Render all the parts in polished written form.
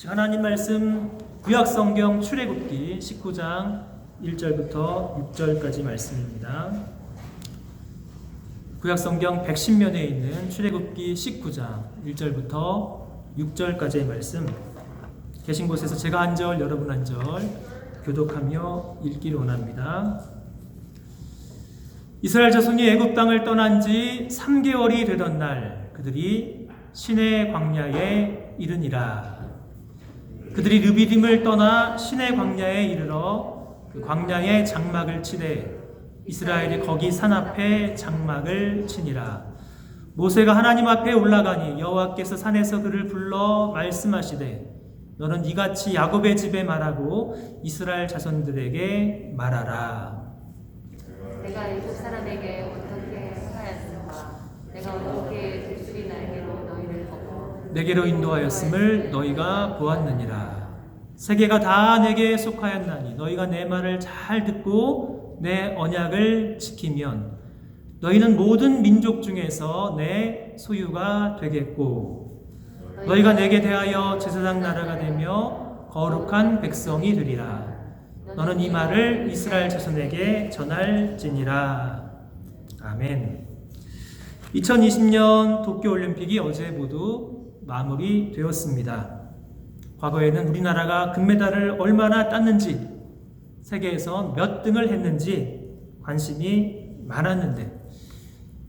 하나님 말씀 구약성경 출애굽기 19장 1절부터 6절까지 말씀입니다. 구약성경 110면에 있는 출애굽기 19장 1절부터 6절까지의 말씀, 계신 곳에서 제가 한 절, 여러분 한 절 교독하며 읽기를 원합니다. 이스라엘 자손이 애굽 땅을 떠난 지 3개월이 되던 날 그들이 시내 광야에 이르니라. 그들이 르비딤을 떠나 시내 광야에 이르러 그 광야에 장막을 치되 이스라엘이 거기 산 앞에 장막을 치니라. 모세가 하나님 앞에 올라가니 여호와께서 산에서 그를 불러 말씀하시되 너는 이같이 야곱의 집에 말하고 이스라엘 자손들에게 말하라. 내가 애굽 사람에게 어떻게 행하였을까? 내가 어떻게 독수리 날개로 너희를 걷고 내게로 인도하였음을 너희가 보았느니라. 세계가 다 내게 속하였나니 너희가 내 말을 잘 듣고 내 언약을 지키면 너희는 모든 민족 중에서 내 소유가 되겠고 너희가 내게 대하여 제사장 나라가 되며 거룩한 백성이 되리라. 너는 이 말을 이스라엘 자손에게 전할지니라. 아멘. 2020년 도쿄올림픽이 어제 모두 마무리되었습니다. 과거에는 우리나라가 금메달을 얼마나 땄는지, 세계에서 몇 등을 했는지 관심이 많았는데,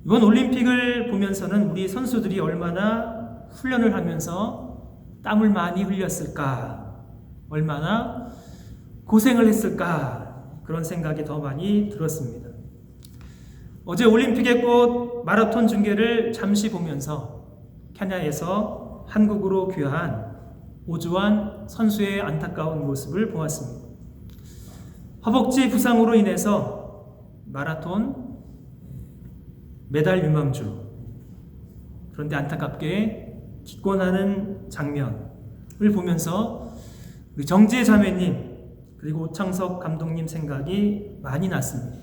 이번 올림픽을 보면서는 우리 선수들이 얼마나 훈련을 하면서 땀을 많이 흘렸을까, 얼마나 고생을 했을까, 그런 생각이 더 많이 들었습니다. 어제 올림픽의 꽃 마라톤 중계를 잠시 보면서 케냐에서 한국으로 귀화한 오주환 선수의 안타까운 모습을 보았습니다. 허벅지 부상으로 인해서 마라톤 메달 유망주, 그런데 안타깝게 기권하는 장면을 보면서 우리 정지혜 자매님 그리고 오창석 감독님 생각이 많이 났습니다.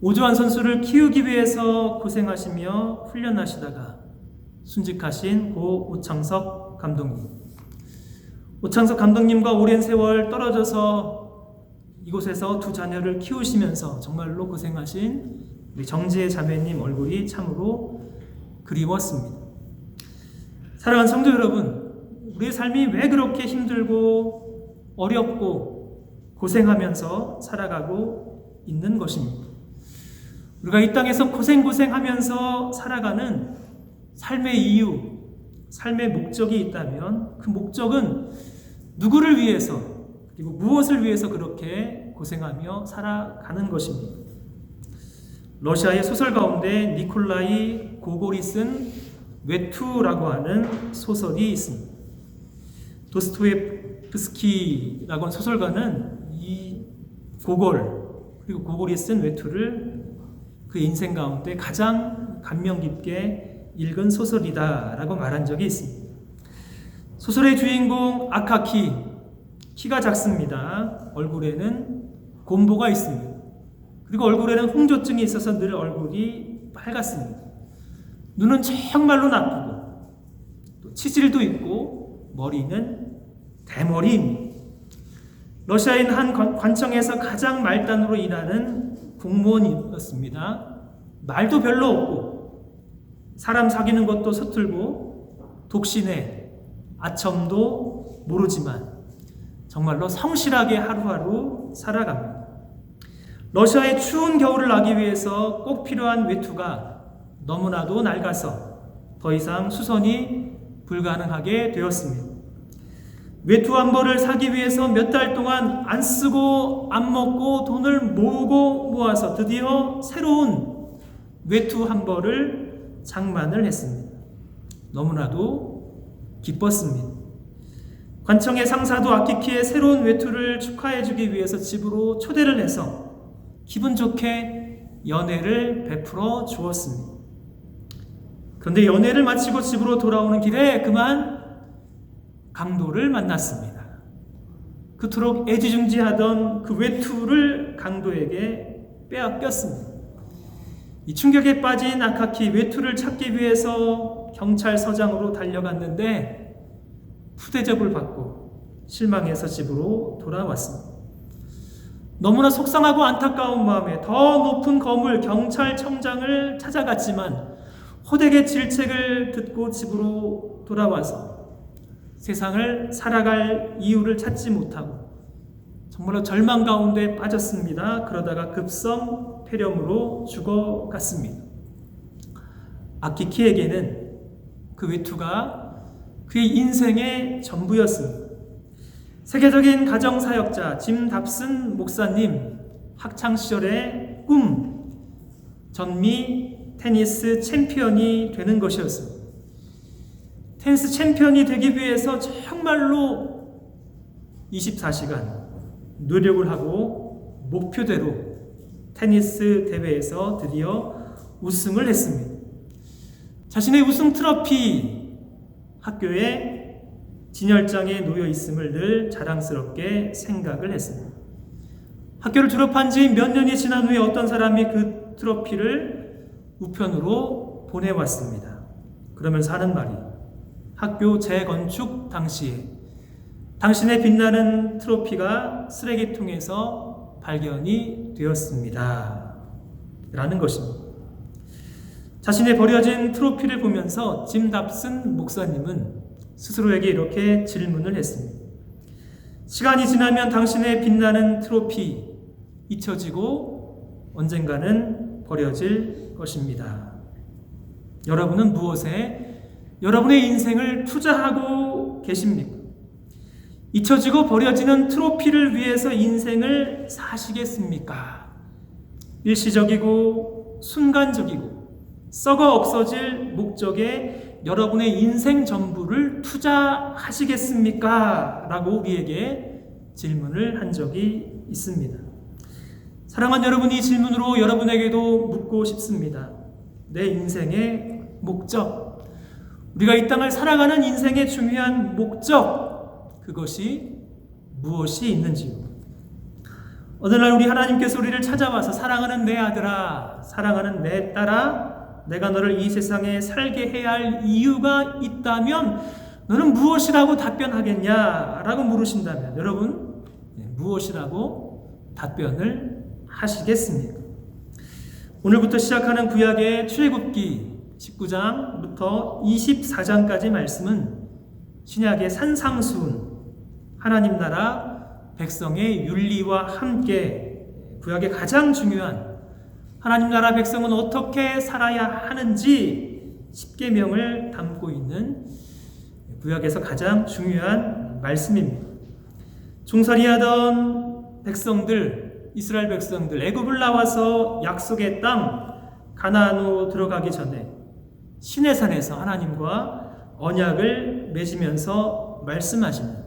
오주환 선수를 키우기 위해서 고생하시며 훈련하시다가 순직하신 고 오창석 감독님, 오창석 감독님과 오랜 세월 떨어져서 이곳에서 두 자녀를 키우시면서 정말로 고생하신 우리 정지혜 자매님 얼굴이 참으로 그리웠습니다. 사랑하는 성도 여러분, 우리의 삶이 왜 그렇게 힘들고 어렵고 고생하면서 살아가고 있는 것입니다. 우리가 이 땅에서 고생하면서 살아가는 삶의 이유, 삶의 목적이 있다면 그 목적은 누구를 위해서 그리고 무엇을 위해서 그렇게 고생하며 살아가는 것입니다. 러시아의 소설 가운데 니콜라이 고골이 쓴 외투라고 하는 소설이 있습니다. 도스토옙스키라고 하는 소설가는 이 고골, 그리고 고골이 쓴 외투를 그 인생 가운데 가장 감명 깊게 읽은 소설이다라고 말한 적이 있습니다. 소설의 주인공 아카키, 키가 작습니다. 얼굴에는 곰보가 있습니다. 그리고 얼굴에는 홍조증이 있어서 늘 얼굴이 빨갛습니다. 눈은 정말로 나쁘고 또 치질도 있고 머리는 대머리입니다. 러시아인 한 관청에서 가장 말단으로 일하는 공무원이었습니다. 말도 별로 없고 사람 사귀는 것도 서툴고 독신에 아첨도 모르지만 정말로 성실하게 하루하루 살아갑니다. 러시아의 추운 겨울을 나기 위해서 꼭 필요한 외투가 너무나도 낡아서 더 이상 수선이 불가능하게 되었습니다. 외투 한 벌을 사기 위해서 몇 달 동안 안 쓰고 안 먹고 돈을 모으고 모아서 드디어 새로운 외투 한 벌을 장만을 했습니다. 너무나도 기뻤습니다. 관청의 상사도 아키키의 새로운 외투를 축하해주기 위해서 집으로 초대를 해서 기분 좋게 연회를 베풀어 주었습니다. 그런데 연회를 마치고 집으로 돌아오는 길에 그만 강도를 만났습니다. 그토록 애지중지하던 그 외투를 강도에게 빼앗겼습니다. 이 충격에 빠진 아카키, 외투를 찾기 위해서 경찰서장으로 달려갔는데 푸대접을 받고 실망해서 집으로 돌아왔습니다. 너무나 속상하고 안타까운 마음에 더 높은 건물 경찰청장을 찾아갔지만 호되게 질책을 듣고 집으로 돌아와서 세상을 살아갈 이유를 찾지 못하고 정말로 절망 가운데 빠졌습니다. 그러다가 급성 폐렴으로 죽어갔습니다. 아키키에게는 그 외투가 그의 인생의 전부였습니다. 세계적인 가정사역자 짐 답슨 목사님 학창시절의 꿈, 전미 테니스 챔피언이 되는 것이었습니다. 테니스 챔피언이 되기 위해서 정말로 24시간 노력을 하고 목표대로 테니스 대회에서 드디어 우승을 했습니다. 자신의 우승 트로피 학교에 진열장에 놓여 있음을 늘 자랑스럽게 생각을 했습니다. 학교를 졸업한 지 몇 년이 지난 후에 어떤 사람이 그 트로피를 우편으로 보내왔습니다. 그러면서 하는 말이 학교 재건축 당시에 당신의 빛나는 트로피가 쓰레기통에서 발견이 되었습니다. 라는 것입니다. 자신의 버려진 트로피를 보면서 짐 답슨 목사님은 스스로에게 이렇게 질문을 했습니다. 시간이 지나면 당신의 빛나는 트로피 잊혀지고 언젠가는 버려질 것입니다. 여러분은 무엇에 여러분의 인생을 투자하고 계십니까? 잊혀지고 버려지는 트로피를 위해서 인생을 사시겠습니까? 일시적이고 순간적이고 썩어 없어질 목적에 여러분의 인생 전부를 투자하시겠습니까? 라고 우리에게 질문을 한 적이 있습니다. 사랑하는 여러분, 이 질문으로 여러분에게도 묻고 싶습니다. 내 인생의 목적, 우리가 이 땅을 살아가는 인생의 중요한 목적, 그것이 무엇이 있는지요? 어느 날 우리 하나님께서 우리를 찾아와서 사랑하는 내 아들아, 사랑하는 내 딸아, 내가 너를 이 세상에 살게 해야 할 이유가 있다면 너는 무엇이라고 답변하겠냐? 라고 물으신다면 여러분 무엇이라고 답변을 하시겠습니까? 오늘부터 시작하는 구약의 출애굽기 19장부터 24장까지 말씀은 신약의 산상수훈, 하나님 나라 백성의 윤리와 함께 구약의 가장 중요한 하나님 나라 백성은 어떻게 살아야 하는지 10계명을 담고 있는 구약에서 가장 중요한 말씀입니다. 종살이하던 백성들, 이스라엘 백성들, 애굽을 나와서 약속의 땅 가나안으로 들어가기 전에 시내산에서 하나님과 언약을 맺으면서 말씀하십니다.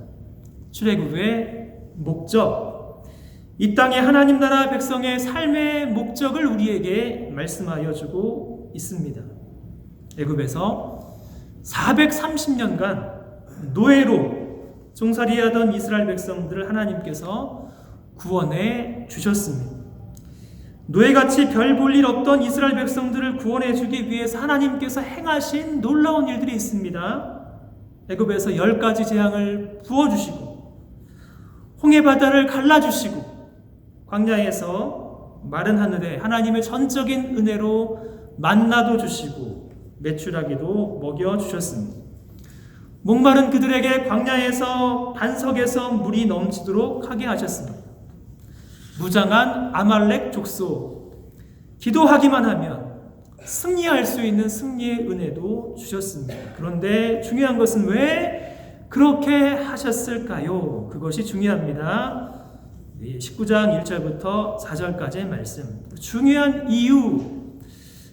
출애굽의 목적, 이 땅의 하나님 나라 백성의 삶의 목적을 우리에게 말씀하여 주고 있습니다. 애굽에서 430년간 노예로 종살이하던 이스라엘 백성들을 하나님께서 구원해 주셨습니다. 노예같이 별 볼 일 없던 이스라엘 백성들을 구원해 주기 위해서 하나님께서 행하신 놀라운 일들이 있습니다. 애굽에서 10가지 재앙을 부어주시고 홍해 바다를 갈라주시고 광야에서 마른 하늘에 하나님의 전적인 은혜로 만나도 주시고 메추라기도 먹여주셨습니다. 목마른 그들에게 광야에서 반석에서 물이 넘치도록 하게 하셨습니다. 무장한 아말렉 족속, 기도하기만 하면 승리할 수 있는 승리의 은혜도 주셨습니다. 그런데 중요한 것은 왜 그렇게 하셨을까요? 그것이 중요합니다. 19장 1절부터 4절까지의 말씀. 중요한 이유,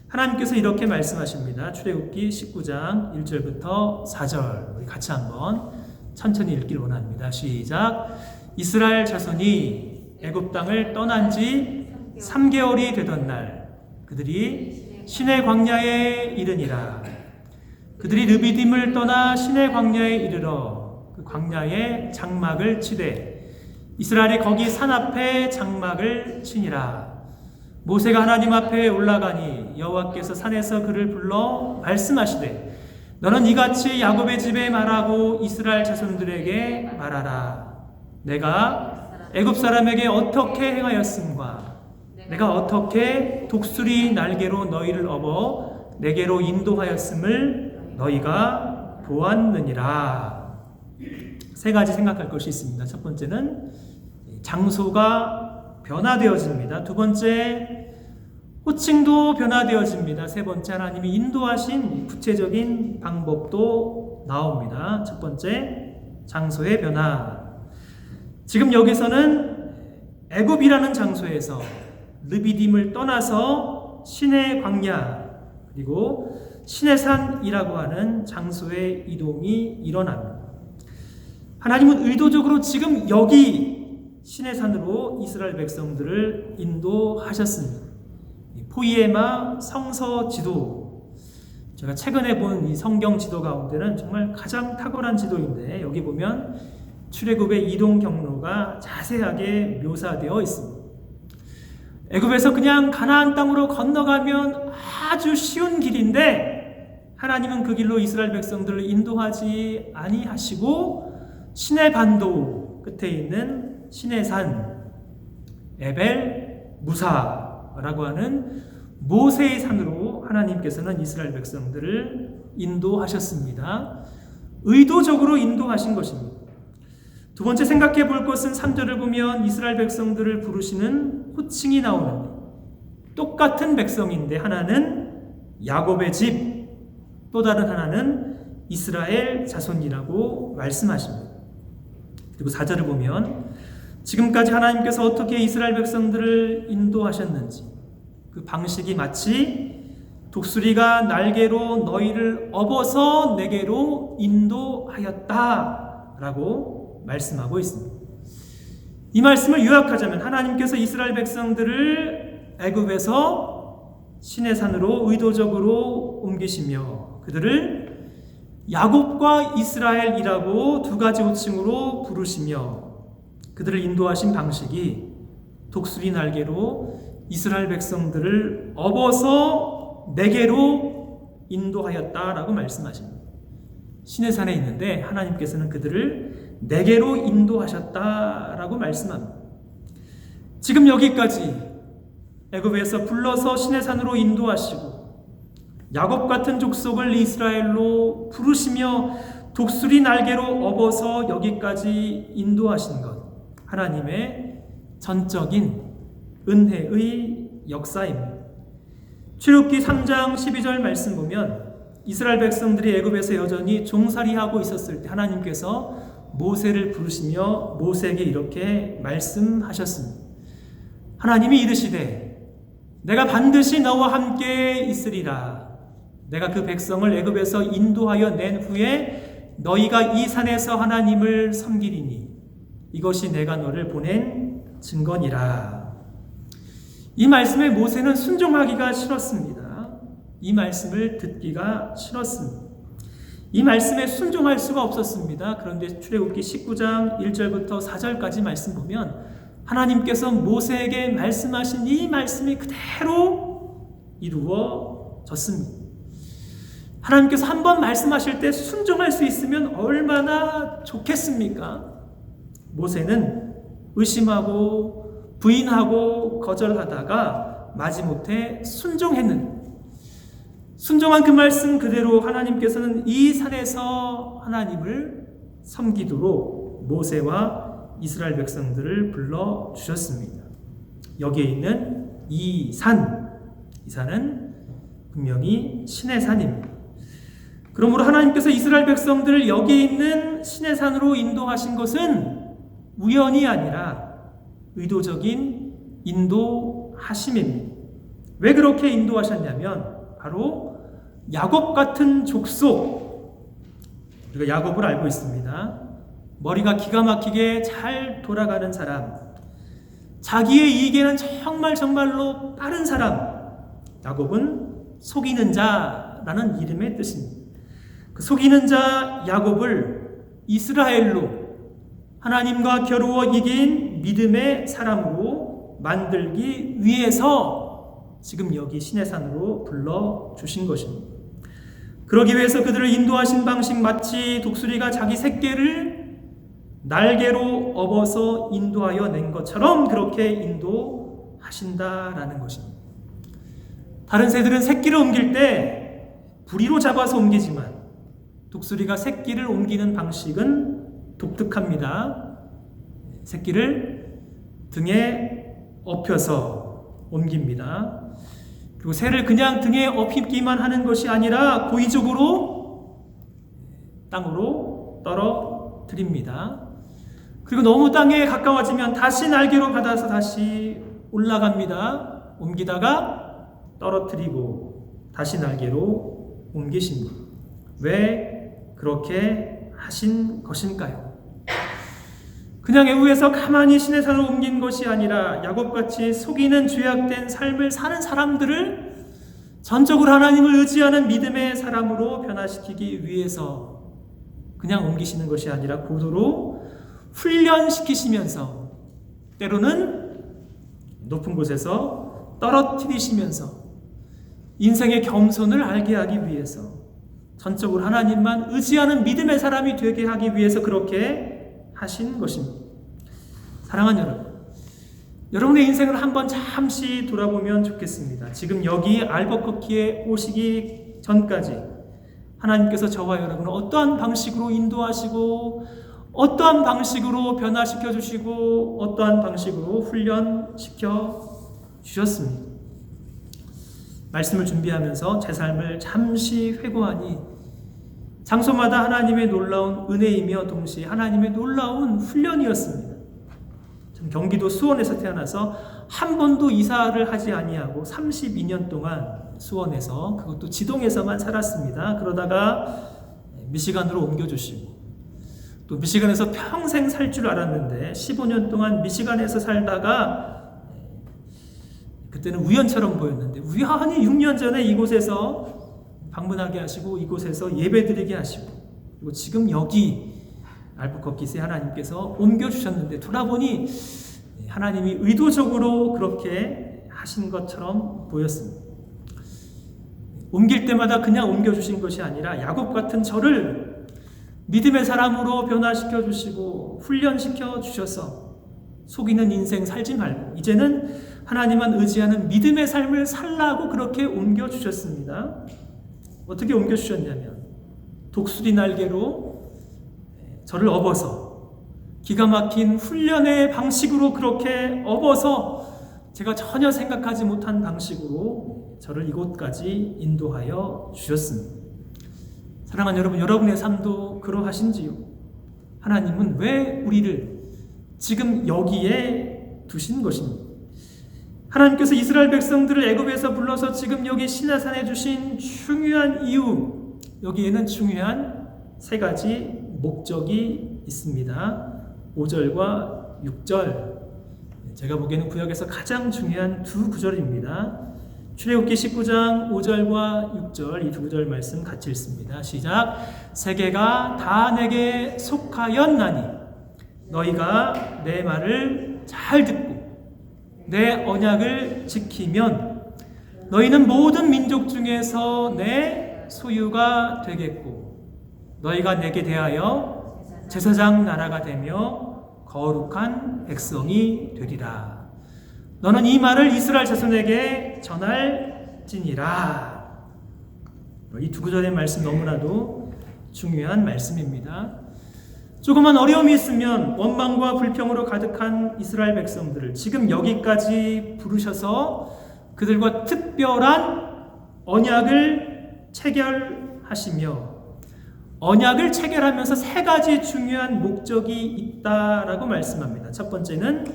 하나님께서 이렇게 말씀하십니다. 출애굽기 19장 1절부터 4절. 우리 같이 한번 천천히 읽기를 원합니다. 시작. 이스라엘 자손이 애굽 땅을 떠난 지 3개월이 되던 날 그들이 시내 광야에 이르니라. 그들이 르비딤을 떠나 시내 광야에 이르러 그 광야에 장막을 치되 이스라엘이 거기 산 앞에 장막을 치니라. 모세가 하나님 앞에 올라가니 여호와께서 산에서 그를 불러 말씀하시되 너는 이같이 야곱의 집에 말하고 이스라엘 자손들에게 말하라. 내가 애굽 사람에게 어떻게 행하였음과 내가 어떻게 독수리 날개로 너희를 업어 내게로 인도하였음을 너희가 보았느니라. 세 가지 생각할 것이 있습니다. 첫 번째는 장소가 변화되어집니다. 두 번째, 호칭도 변화되어집니다. 세 번째, 하나님이 인도하신 구체적인 방법도 나옵니다. 첫 번째, 장소의 변화. 지금 여기서는 애굽이라는 장소에서 르비딤을 떠나서 신의 광야 그리고 신의 산이라고 하는 장소의 이동이 일어납니다. 하나님은 의도적으로 지금 여기 신의 산으로 이스라엘 백성들을 인도하셨습니다. 포이에마 성서 지도, 제가 최근에 본 이 성경 지도 가운데는 정말 가장 탁월한 지도인데 여기 보면 출애굽의 이동 경로가 자세하게 묘사되어 있습니다. 애굽에서 그냥 가나안 땅으로 건너가면 아주 쉬운 길인데 하나님은 그 길로 이스라엘 백성들을 인도하지 아니하시고 시내 반도 끝에 있는 시내산 에벨 무사라고 하는 모세의 산으로 하나님께서는 이스라엘 백성들을 인도하셨습니다. 의도적으로 인도하신 것입니다. 두 번째 생각해 볼 것은 3절을 보면 이스라엘 백성들을 부르시는 호칭이 나오는데 똑같은 백성인데 하나는 야곱의 집, 또 다른 하나는 이스라엘 자손이라고 말씀하십니다. 그리고 4절을 보면 지금까지 하나님께서 어떻게 이스라엘 백성들을 인도하셨는지 그 방식이 마치 독수리가 날개로 너희를 업어서 내게로 인도하였다라고 말씀하고 있습니다. 이 말씀을 요약하자면 하나님께서 이스라엘 백성들을 애굽에서 시내산으로 의도적으로 옮기시며 그들을 야곱과 이스라엘이라고 두 가지 호칭으로 부르시며 그들을 인도하신 방식이 독수리 날개로 이스라엘 백성들을 업어서 내게로 인도하였다라고 말씀하십니다. 시내산에 있는데 하나님께서는 그들을 내게로 인도하셨다라고 말씀합니다. 지금 여기까지 애굽에서 불러서 시내산으로 인도하시고 야곱 같은 족속을 이스라엘로 부르시며 독수리 날개로 업어서 여기까지 인도하신 것, 하나님의 전적인 은혜의 역사입니다. 출애굽기 3장 12절 말씀 보면 이스라엘 백성들이 애굽에서 여전히 종살이하고 있었을 때 하나님께서 모세를 부르시며 모세에게 이렇게 말씀하셨습니다. 하나님이 이르시되 내가 반드시 너와 함께 있으리라. 내가 그 백성을 애굽에서 인도하여 낸 후에 너희가 이 산에서 하나님을 섬기리니 이것이 내가 너를 보낸 증거니라. 이 말씀에 모세는 순종하기가 싫었습니다. 이 말씀을 듣기가 싫었습니다. 이 말씀에 순종할 수가 없었습니다. 그런데 출애굽기 19장 1절부터 4절까지 말씀 보면 하나님께서 모세에게 말씀하신 이 말씀이 그대로 이루어졌습니다. 하나님께서 한번 말씀하실 때 순종할 수 있으면 얼마나 좋겠습니까? 모세는 의심하고 부인하고 거절하다가 마지못해 순종했는데 순종한 그 말씀 그대로 하나님께서는 이 산에서 하나님을 섬기도록 모세와 이스라엘 백성들을 불러주셨습니다. 여기에 있는 이 산은 분명히 신의 산입니다. 그러므로 하나님께서 이스라엘 백성들을 여기 있는 신의 산으로 인도하신 것은 우연이 아니라 의도적인 인도하심입니다. 왜 그렇게 인도하셨냐면 바로 야곱 같은 족속, 우리가 야곱을 알고 있습니다. 머리가 기가 막히게 잘 돌아가는 사람, 자기의 이익에는 정말로 빠른 사람, 야곱은 속이는 자라는 이름의 뜻입니다. 그 속이는 자 야곱을 이스라엘로 하나님과 겨루어 이긴 믿음의 사람으로 만들기 위해서 지금 여기 시내산으로 불러주신 것입니다. 그러기 위해서 그들을 인도하신 방식 마치 독수리가 자기 새끼를 날개로 업어서 인도하여 낸 것처럼 그렇게 인도하신다라는 것입니다. 다른 새들은 새끼를 옮길 때 부리로 잡아서 옮기지만 독수리가 새끼를 옮기는 방식은 독특합니다. 새끼를 등에 업혀서 옮깁니다. 그리고 새를 그냥 등에 업히기만 하는 것이 아니라 고의적으로 땅으로 떨어뜨립니다. 그리고 너무 땅에 가까워지면 다시 날개로 받아서 다시 올라갑니다. 옮기다가 떨어뜨리고 다시 날개로 옮기십니다. 왜 그렇게 하신 것일까요? 그냥 애우에서 가만히 시내산을 옮긴 것이 아니라 야곱같이 속이는 죄악된 삶을 사는 사람들을 전적으로 하나님을 의지하는 믿음의 사람으로 변화시키기 위해서 그냥 옮기시는 것이 아니라 고도로 훈련시키시면서 때로는 높은 곳에서 떨어뜨리시면서 인생의 겸손을 알게 하기 위해서 전적으로 하나님만 의지하는 믿음의 사람이 되게 하기 위해서 그렇게 하신 것입니다. 사랑하는 여러분, 여러분의 인생을 한번 잠시 돌아보면 좋겠습니다. 지금 여기 알버커키에 오시기 전까지 하나님께서 저와 여러분을 어떠한 방식으로 인도하시고 어떠한 방식으로 변화시켜 주시고 어떠한 방식으로 훈련시켜 주셨습니다. 말씀을 준비하면서 제 삶을 잠시 회고하니 장소마다 하나님의 놀라운 은혜이며 동시에 하나님의 놀라운 훈련이었습니다. 저는 경기도 수원에서 태어나서 한 번도 이사를 하지 아니하고 32년 동안 수원에서 그것도 지동에서만 살았습니다. 그러다가 미시간으로 옮겨주시고 또 미시간에서 평생 살 줄 알았는데 15년 동안 미시간에서 살다가 그때는 우연처럼 보였는데 우연히 6년 전에 이곳에서 방문하게 하시고 이곳에서 예배드리게 하시고 그리고 지금 여기 알버커키에 하나님께서 옮겨주셨는데 돌아보니 하나님이 의도적으로 그렇게 하신 것처럼 보였습니다. 옮길 때마다 그냥 옮겨주신 것이 아니라 야곱 같은 저를 믿음의 사람으로 변화시켜 주시고 훈련시켜 주셔서 속이는 인생 살지 말고 이제는 하나님만 의지하는 믿음의 삶을 살라고 그렇게 옮겨주셨습니다. 어떻게 옮겨주셨냐면 독수리 날개로 저를 업어서 기가 막힌 훈련의 방식으로 그렇게 업어서 제가 전혀 생각하지 못한 방식으로 저를 이곳까지 인도하여 주셨습니다. 사랑하는 여러분, 여러분의 삶도 그러하신지요? 하나님은 왜 우리를 지금 여기에 두신 것입니다. 하나님께서 이스라엘 백성들을 애굽에서 불러서 지금 여기 시내산에 주신 중요한 이유, 여기에는 중요한 세 가지 목적이 있습니다. 5절과 6절, 제가 보기에는 구약에서 가장 중요한 두 구절입니다. 출애굽기 19장 5절과 6절 이 두 구절 말씀 같이 읽습니다. 시작. 세계가 다 내게 속하였나니 너희가 내 말을 잘 듣고 내 언약을 지키면 너희는 모든 민족 중에서 내 소유가 되겠고 너희가 내게 대하여 제사장 나라가 되며 거룩한 백성이 되리라. 너는 이 말을 이스라엘 자손에게 전할지니라. 이 두 구절의 말씀 너무나도 중요한 말씀입니다. 조그만 어려움이 있으면 원망과 불평으로 가득한 이스라엘 백성들을 지금 여기까지 부르셔서 그들과 특별한 언약을 체결하시며 언약을 체결하면서 세 가지 중요한 목적이 있다라고 말씀합니다. 첫 번째는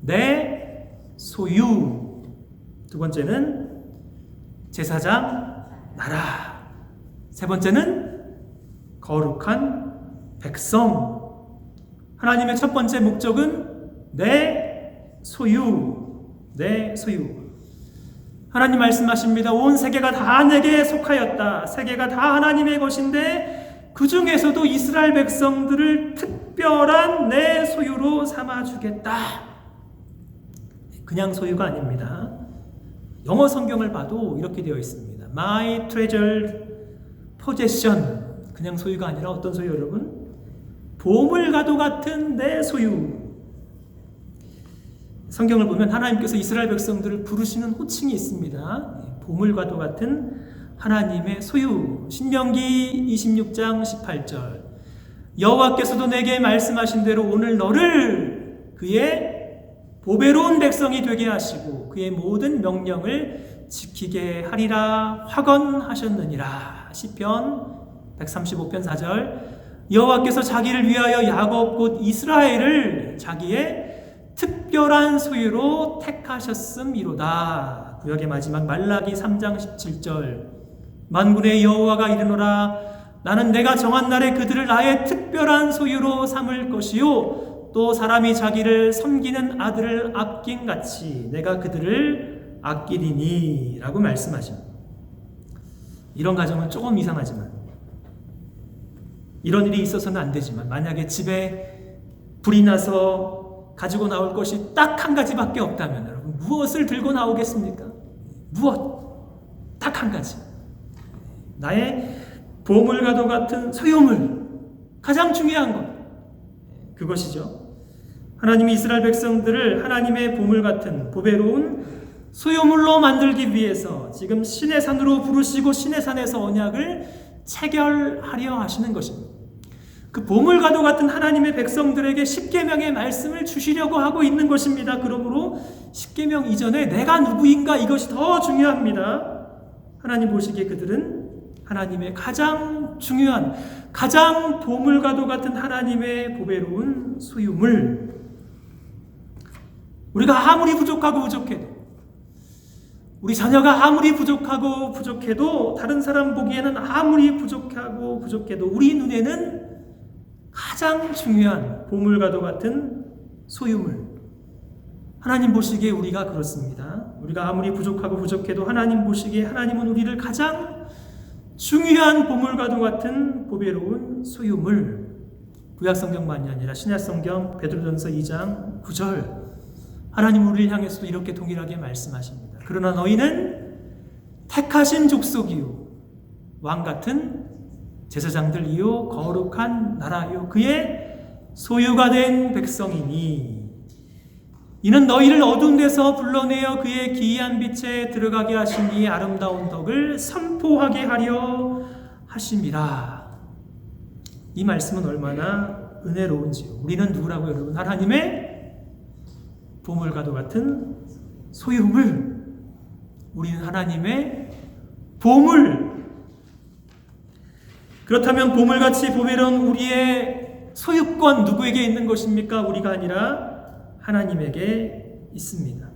내 소유, 두 번째는 제사장 나라, 세 번째는 거룩한 백성. 하나님의 첫 번째 목적은 내 소유, 내 소유. 하나님 말씀하십니다. 온 세계가 다 내게 속하였다. 세계가 다 하나님의 것인데 그 중에서도 이스라엘 백성들을 특별한 내 소유로 삼아주겠다. 그냥 소유가 아닙니다. 영어 성경을 봐도 이렇게 되어 있습니다. My treasured 포제션, 그냥 소유가 아니라 어떤 소유 여러분? 보물과도 같은 내 소유. 성경을 보면 하나님께서 이스라엘 백성들을 부르시는 호칭이 있습니다. 보물과도 같은 하나님의 소유. 신명기 26장 18절. 여호와께서도 내게 말씀하신 대로 오늘 너를 그의 보배로운 백성이 되게 하시고 그의 모든 명령을 지키게 하리라 확언하셨느니라. 시편 135편 4절. 여호와께서 자기를 위하여 야곱 곧 이스라엘을 자기의 특별한 소유로 택하셨음이로다. 구약의 마지막 말라기 3장 17절. 만군의 여호와가 이르노라 나는 내가 정한 날에 그들을 나의 특별한 소유로 삼을 것이요 또 사람이 자기를 섬기는 아들을 아낀 같이 내가 그들을 아끼리니 라고 말씀하십니다. 이런 가정은 조금 이상하지만, 이런 일이 있어서는 안 되지만, 만약에 집에 불이 나서 가지고 나올 것이 딱 한 가지밖에 없다면 여러분 무엇을 들고 나오겠습니까? 무엇? 딱 한 가지. 나의 보물과도 같은 소유물, 가장 중요한 것, 그것이죠. 하나님이 이스라엘 백성들을 하나님의 보물 같은 보배로운 소유물로 만들기 위해서 지금 신의 산으로 부르시고 신의 산에서 언약을 체결하려 하시는 것입니다. 그 보물과도 같은 하나님의 백성들에게 십계명의 말씀을 주시려고 하고 있는 것입니다. 그러므로 십계명 이전에 내가 누구인가, 이것이 더 중요합니다. 하나님 보시기에 그들은 하나님의 가장 중요한, 가장 보물과도 같은 하나님의 보배로운 소유물. 우리가 아무리 부족하고 부족해도, 우리 자녀가 아무리 부족하고 부족해도, 다른 사람 보기에는 아무리 부족하고 부족해도 우리 눈에는 가장 중요한 보물과도 같은 소유물. 하나님 보시기에 우리가 그렇습니다. 우리가 아무리 부족하고 부족해도 하나님 보시기에 하나님은 우리를 가장 중요한 보물과도 같은 보배로운 소유물. 구약성경만이 아니라 신약성경 베드로전서 2장 9절. 하나님은 우리를 향해서도 이렇게 동일하게 말씀하십니다. 그러나 너희는 택하신 족속이요 왕같은 제사장들이요 거룩한 나라요 그의 소유가 된 백성이니 이는 너희를 어두운 데서 불러내어 그의 기이한 빛에 들어가게 하신 이 아름다운 덕을 선포하게 하려 하심이라. 이 말씀은 얼마나 은혜로운지요. 우리는 누구라고요, 여러분? 하나님의 보물과도 같은 소유물. 우리는 하나님의 보물. 그렇다면 보물같이 보배로운 우리의 소유권 누구에게 있는 것입니까? 우리가 아니라 하나님에게 있습니다.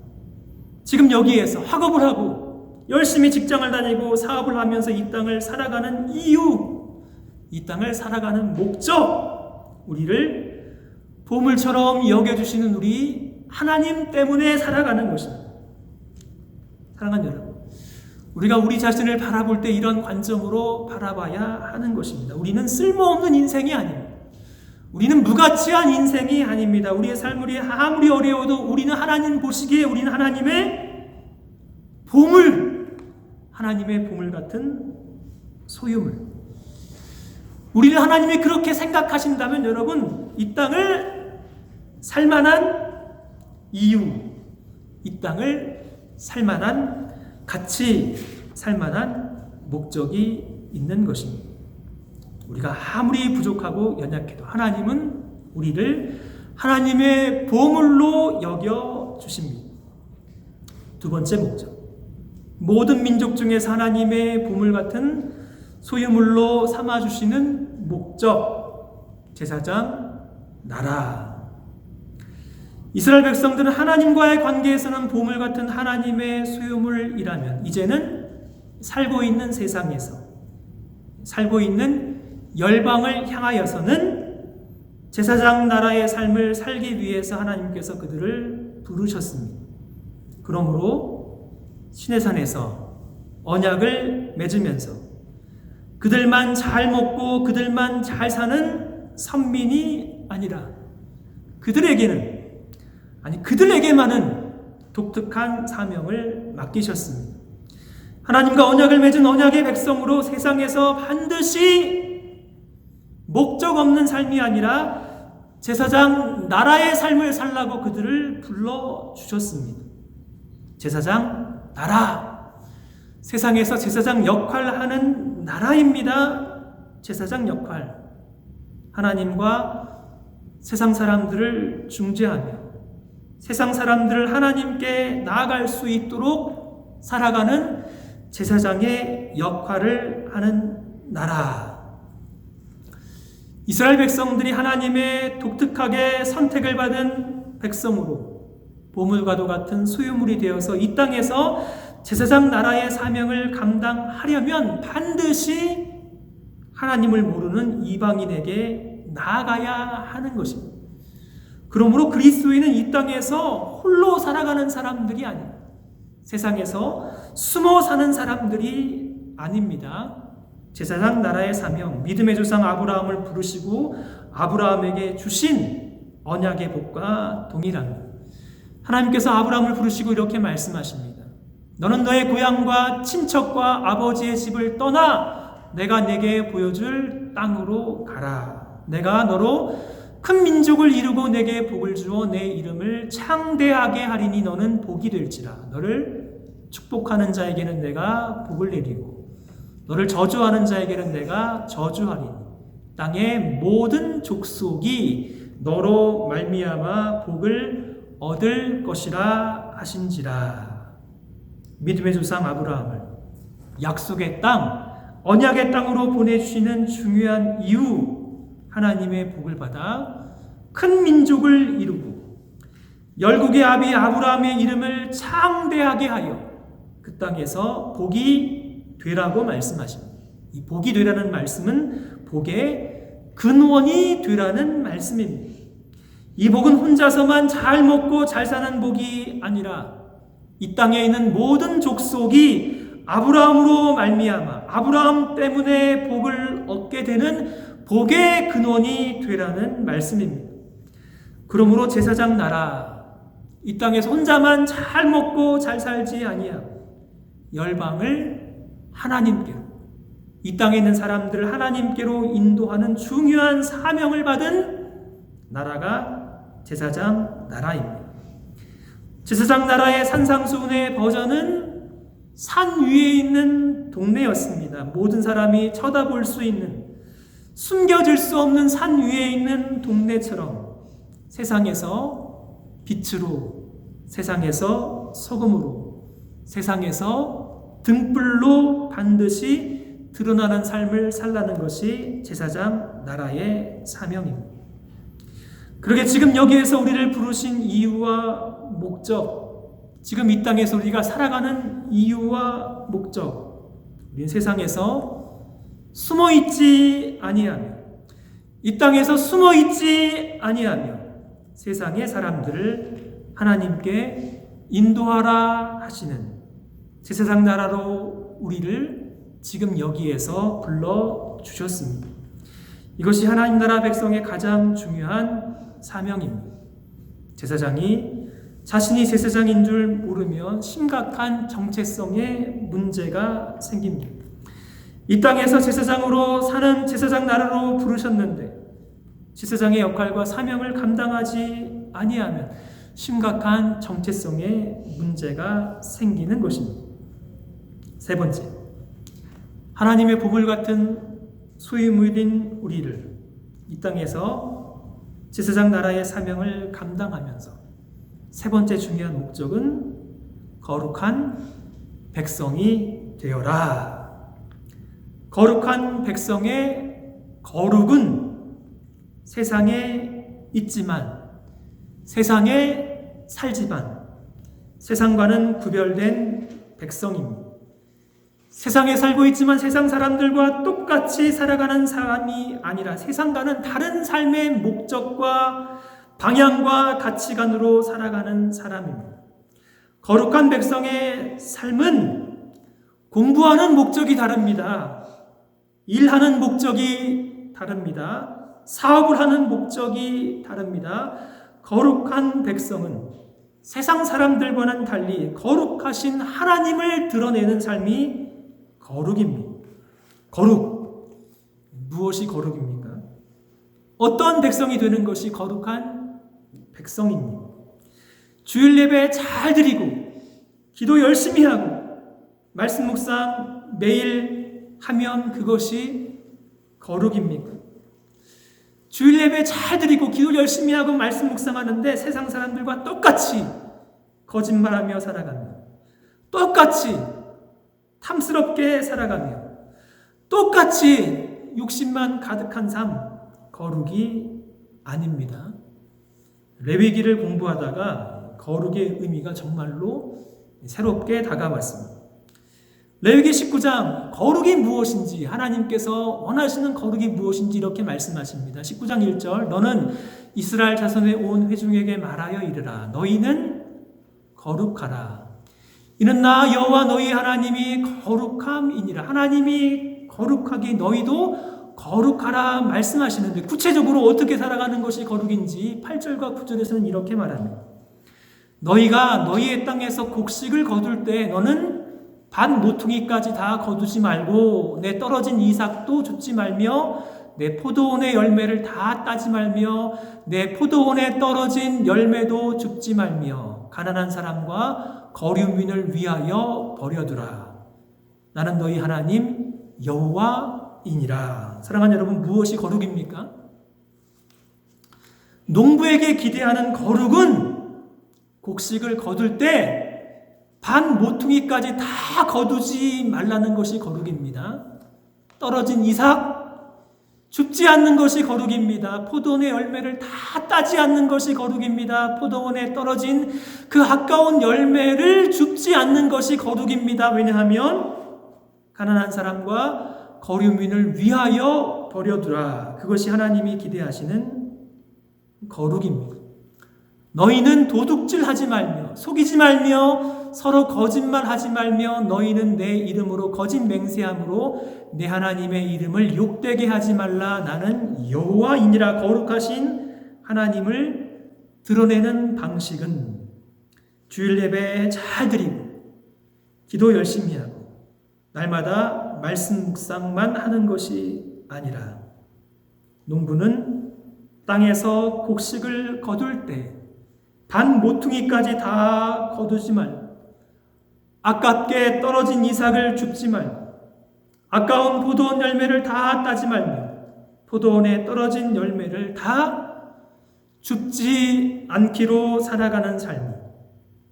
지금 여기에서 학업을 하고 열심히 직장을 다니고 사업을 하면서 이 땅을 살아가는 이유, 이 땅을 살아가는 목적, 우리를 보물처럼 여겨주시는 우리 하나님 때문에 살아가는 것입니다. 사랑하는 여러분, 우리가 우리 자신을 바라볼 때 이런 관점으로 바라봐야 하는 것입니다. 우리는 쓸모없는 인생이 아닙니다. 우리는 무가치한 인생이 아닙니다. 우리의 삶이 아무리 어려워도 우리는 하나님 보시기에 우리는 하나님의 보물, 하나님의 보물 같은 소유물. 우리를 하나님이 그렇게 생각하신다면 여러분, 이 땅을 살만한 이유, 이 땅을 살만한 가치, 살만한 목적이 있는 것입니다. 우리가 아무리 부족하고 연약해도 하나님은 우리를 하나님의 보물로 여겨주십니다. 두 번째 목적, 모든 민족 중에서 하나님의 보물 같은 소유물로 삼아주시는 목적, 제사장, 나라. 이스라엘 백성들은 하나님과의 관계에서는 보물 같은 하나님의 소유물이라면 이제는 살고 있는 세상에서, 살고 있는 열방을 향하여서는 제사장 나라의 삶을 살기 위해서 하나님께서 그들을 부르셨습니다. 그러므로 시내산에서 언약을 맺으면서 그들만 잘 먹고 그들만 잘 사는 선민이 아니라 그들에게만은 독특한 사명을 맡기셨습니다. 하나님과 언약을 맺은 언약의 백성으로 세상에서 반드시 목적 없는 삶이 아니라 제사장 나라의 삶을 살라고 그들을 불러주셨습니다. 제사장 나라, 세상에서 제사장 역할을 하는 나라입니다. 제사장 역할, 하나님과 세상 사람들을 중재하며 세상 사람들을 하나님께 나아갈 수 있도록 살아가는 제사장의 역할을 하는 나라. 이스라엘 백성들이 하나님의 독특하게 선택을 받은 백성으로 보물과도 같은 소유물이 되어서 이 땅에서 제사장 나라의 사명을 감당하려면 반드시 하나님을 모르는 이방인에게 나아가야 하는 것입니다. 그러므로 그리스도인은 이 땅에서 홀로 살아가는 사람들이 아닙니다. 세상에서 숨어 사는 사람들이 아닙니다. 제사장 나라의 사명, 믿음의 조상 아브라함을 부르시고 아브라함에게 주신 언약의 복과 동일합니다. 하나님께서 아브라함을 부르시고 이렇게 말씀하십니다. 너는 너의 고향과 친척과 아버지의 집을 떠나 내가 내게 보여줄 땅으로 가라. 내가 너로 큰 민족을 이루고 내게 복을 주어 내 이름을 창대하게 하리니 너는 복이 될지라. 너를 축복하는 자에게는 내가 복을 내리고 너를 저주하는 자에게는 내가 저주하리니 땅의 모든 족속이 너로 말미암아 복을 얻을 것이라 하신지라. 믿음의 조상 아브라함을 약속의 땅, 언약의 땅으로 보내주시는 중요한 이유, 하나님의 복을 받아 큰 민족을 이루고 열국의 아비 아브라함의 이름을 창대하게 하여 그 땅에서 복이 되라고 말씀하십니다. 이 복이 되라는 말씀은 복의 근원이 되라는 말씀입니다. 이 복은 혼자서만 잘 먹고 잘 사는 복이 아니라 이 땅에 있는 모든 족속이 아브라함으로 말미암아 아브라함 때문에 복을 얻게 되는 복의 근원이 되라는 말씀입니다. 그러므로 제사장 나라, 이 땅에서 혼자만 잘 먹고 잘 살지 아니하고 열방을 하나님께로, 이 땅에 있는 사람들을 하나님께로 인도하는 중요한 사명을 받은 나라가 제사장 나라입니다. 제사장 나라의 산상수훈의 버전은 산 위에 있는 동네였습니다. 모든 사람이 쳐다볼 수 있는, 숨겨질 수 없는 산 위에 있는 동네처럼 세상에서 빛으로, 세상에서 소금으로, 세상에서 등불로 반드시 드러나는 삶을 살라는 것이 제사장 나라의 사명입니다. 그러게 지금 여기에서 우리를 부르신 이유와 목적, 지금 이 땅에서 우리가 살아가는 이유와 목적, 우리는 세상에서 숨어있지 아니하며, 이 땅에서 숨어있지 아니하며 세상의 사람들을 하나님께 인도하라 하시는 제사장 나라로 우리를 지금 여기에서 불러주셨습니다. 이것이 하나님 나라 백성의 가장 중요한 사명입니다. 제사장이 자신이 제사장인 줄 모르면 심각한 정체성의 문제가 생깁니다. 이 땅에서 제사장으로 사는 제사장 나라로 부르셨는데 제사장의 역할과 사명을 감당하지 아니하면 심각한 정체성의 문제가 생기는 것입니다. 세 번째, 하나님의 보물 같은 소유물인 우리를 이 땅에서 제사장 나라의 사명을 감당하면서 세 번째 중요한 목적은 거룩한 백성이 되어라. 거룩한 백성의 거룩은 세상에 있지만 세상에 살지만 세상과는 구별된 백성입니다. 세상에 살고 있지만 세상 사람들과 똑같이 살아가는 사람이 아니라 세상과는 다른 삶의 목적과 방향과 가치관으로 살아가는 사람입니다. 거룩한 백성의 삶은 공부하는 목적이 다릅니다. 일하는 목적이 다릅니다. 사업을 하는 목적이 다릅니다. 거룩한 백성은 세상 사람들과는 달리 거룩하신 하나님을 드러내는 삶이 거룩입니다. 거룩. 무엇이 거룩입니까? 어떤 백성이 되는 것이 거룩한 백성입니다. 주일 예배 잘 드리고 기도 열심히 하고 말씀 묵상 매일 하면 그것이 거룩입니까? 주일 예배 잘 드리고 기도 열심히 하고 말씀 묵상하는데 세상 사람들과 똑같이 거짓말하며 살아가며 똑같이 탐스럽게 살아가며 똑같이 욕심만 가득한 삶, 거룩이 아닙니다. 레위기를 공부하다가 거룩의 의미가 정말로 새롭게 다가왔습니다. 레위기 19장 거룩이 무엇인지, 하나님께서 원하시는 거룩이 무엇인지 이렇게 말씀하십니다. 19장 1절 너는 이스라엘 자손의 온 회중에게 말하여 이르라. 너희는 거룩하라. 이는 나 여호와 너희 하나님이 거룩함이니라. 하나님이 거룩하기 너희도 거룩하라 말씀하시는데 구체적으로 어떻게 살아가는 것이 거룩인지 8절과 9절에서는 이렇게 말합니다. 너희가 너희의 땅에서 곡식을 거둘 때 너는 반 모퉁이까지 다 거두지 말고 내 떨어진 이삭도 줍지 말며 내 포도원의 열매를 다 따지 말며 내 포도원에 떨어진 열매도 줍지 말며 가난한 사람과 거류민을 위하여 버려두라. 나는 너희 하나님 여호와이니라. 사랑하는 여러분, 무엇이 거룩입니까? 농부에게 기대하는 거룩은 곡식을 거둘 때 반 모퉁이까지 다 거두지 말라는 것이 거룩입니다. 떨어진 이삭 줍지 않는 것이 거룩입니다. 포도원의 열매를 다 따지 않는 것이 거룩입니다. 포도원에 떨어진 그 아까운 열매를 줍지 않는 것이 거룩입니다. 왜냐하면 가난한 사람과 거류민을 위하여 버려두라. 그것이 하나님이 기대하시는 거룩입니다. 너희는 도둑질하지 말며 속이지 말며 서로 거짓말하지 말며 너희는 내 이름으로 거짓 맹세함으로 내 하나님의 이름을 욕되게 하지 말라. 나는 여호와이니라. 거룩하신 하나님을 드러내는 방식은 주일 예배 잘 드리고 기도 열심히 하고 날마다 말씀 묵상만 하는 것이 아니라 농부는 땅에서 곡식을 거둘 때 반 모퉁이까지 다 거두지 말고 아깝게 떨어진 이삭을 줍지 말고 아까운 포도원 열매를 다 따지 말며 포도원에 떨어진 열매를 다 줍지 않기로 살아가는 삶.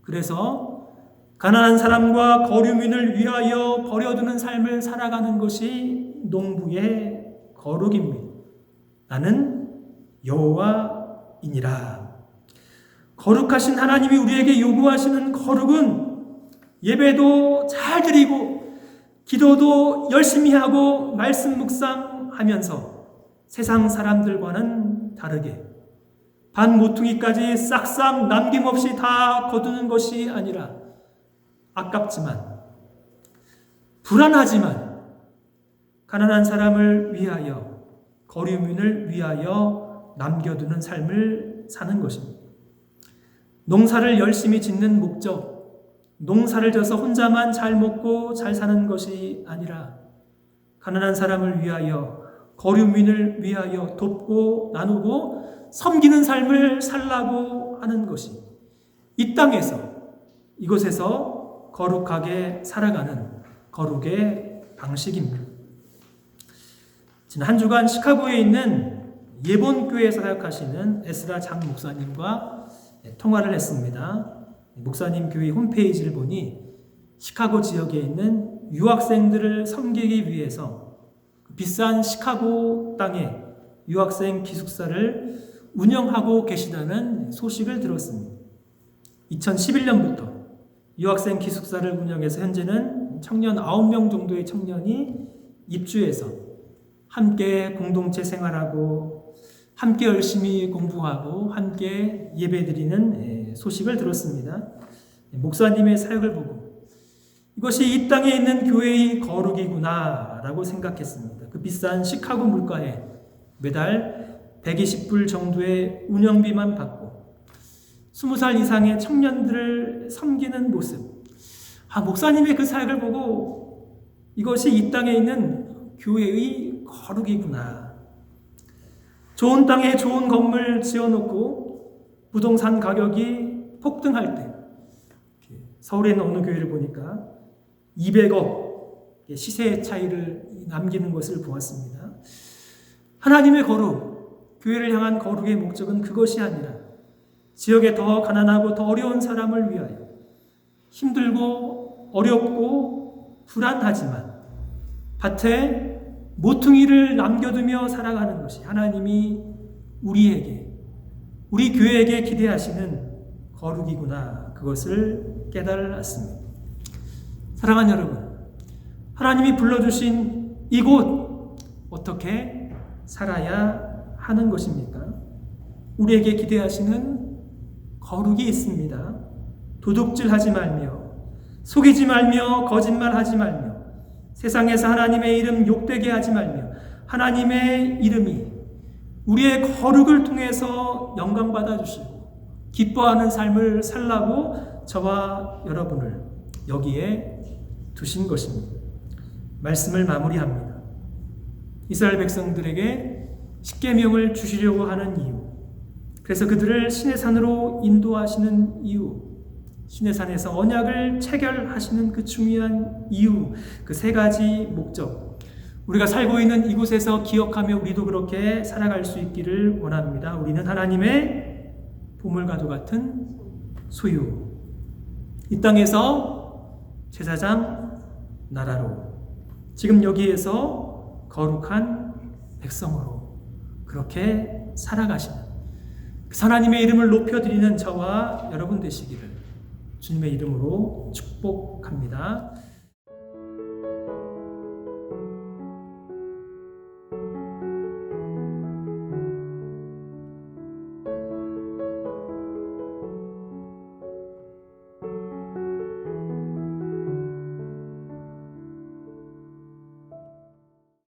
그래서 가난한 사람과 거류민을 위하여 버려두는 삶을 살아가는 것이 농부의 거룩입니다. 나는 여호와이니라. 거룩하신 하나님이 우리에게 요구하시는 거룩은 예배도 잘 드리고 기도도 열심히 하고 말씀 묵상하면서 세상 사람들과는 다르게 반 모퉁이까지 싹싹 남김없이 다 거두는 것이 아니라 아깝지만 불안하지만 가난한 사람을 위하여 거류민을 위하여 남겨두는 삶을 사는 것입니다. 농사를 열심히 짓는 목적, 농사를 져서 혼자만 잘 먹고 잘 사는 것이 아니라 가난한 사람을 위하여 거류민을 위하여 돕고 나누고 섬기는 삶을 살라고 하는 것이 이 땅에서 이곳에서 거룩하게 살아가는 거룩의 방식입니다. 지난 한 주간 시카고에 있는 예본교회에서 사역하시는 에스라 장 목사님과 통화를 했습니다. 목사님 교회 홈페이지를 보니 시카고 지역에 있는 유학생들을 섬기기 위해서 비싼 시카고 땅에 유학생 기숙사를 운영하고 계시다는 소식을 들었습니다. 2011년부터 유학생 기숙사를 운영해서 현재는 청년 9명 정도의 청년이 입주해서 함께 공동체 생활하고 함께 열심히 공부하고 함께 예배드리는 소식을 들었습니다. 목사님의 사역을 보고 이것이 이 땅에 있는 교회의 거룩이구나 라고 생각했습니다. 그 비싼 시카고 물가에 매달 120불 정도의 운영비만 받고 20살 이상의 청년들을 섬기는 모습. 목사님의 그 사역을 보고 이것이 이 땅에 있는 교회의 거룩이구나. 좋은 땅에 좋은 건물 지어놓고 부동산 가격이 폭등할 때 서울에 있는 어느 교회를 보니까 200억 시세 차이를 남기는 것을 보았습니다. 하나님의 거룩, 교회를 향한 거룩의 목적은 그것이 아니라 지역에 더 가난하고 더 어려운 사람을 위하여 힘들고 어렵고 불안하지만 밭에 모퉁이를 남겨두며 살아가는 것이 하나님이 우리에게, 우리 교회에게 기대하시는 거룩이구나. 그것을 깨달았습니다. 사랑하는 여러분, 하나님이 불러주신 이곳 어떻게 살아야 하는 것입니까? 우리에게 기대하시는 거룩이 있습니다. 도둑질하지 말며 속이지 말며 거짓말하지 말며 세상에서 하나님의 이름 욕되게 하지 말며 하나님의 이름이 우리의 거룩을 통해서 영광받아 주시고 기뻐하는 삶을 살라고 저와 여러분을 여기에 두신 것입니다. 말씀을 마무리합니다. 이스라엘 백성들에게 십계명을 주시려고 하는 이유, 그래서 그들을 시내산으로 인도하시는 이유, 시내산에서 언약을 체결하시는 그 중요한 이유, 그 세 가지 목적, 우리가 살고 있는 이곳에서 기억하며 우리도 그렇게 살아갈 수 있기를 원합니다. 우리는 하나님의 보물과도 같은 소유, 이 땅에서 제사장 나라로, 지금 여기에서 거룩한 백성으로 그렇게 살아가시는 하나님의 이름을 높여드리는 저와 여러분 되시기를 주님의 이름으로 축복합니다.